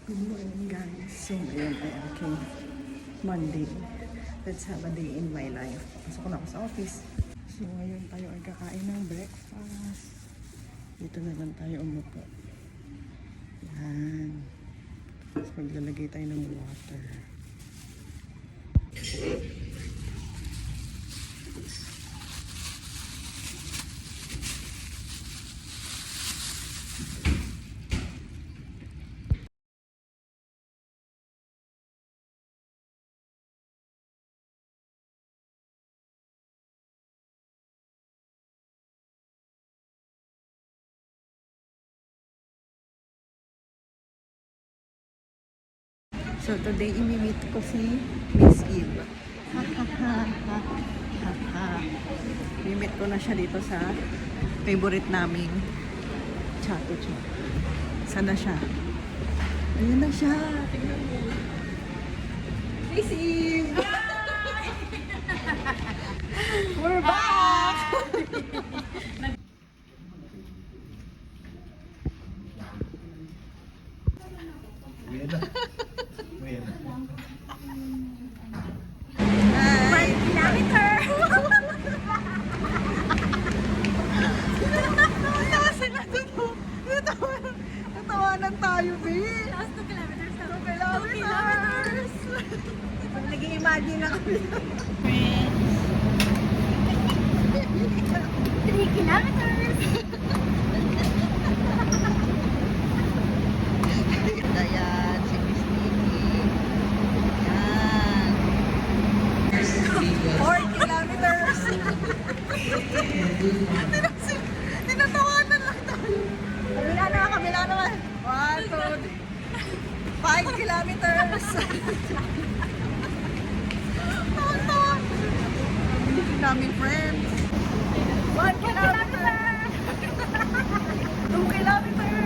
Good morning guys. So ngayon ay aking Monday. Let's have a day in my life. Pasok na ako sa office. So ngayon tayo ay kakain ng breakfast. Dito na lang tayo umupo. Yan. Tapos maglalagay tayo ng water. So today imi-meet ko si Miss Eve. I-meet ko na siya dito sa favorite naming Chato Chato. Saan na siya? Ayan na siya. Tingnan mo. Miss Eve! We're back! Natawanan tayo, babe. Last 2 kilometers na. 2 kilometers. Nag-i-imagine na kami. 3 kilometers. Ayan, si Miss Nikki. Ayan. 4 kilometers. Tinatawanan lang tayo. Kabila naman. 1, 2, 5 kilometers. Tawa-tawa. Hindi namin friends. 1 kilometer. 2 kilometers.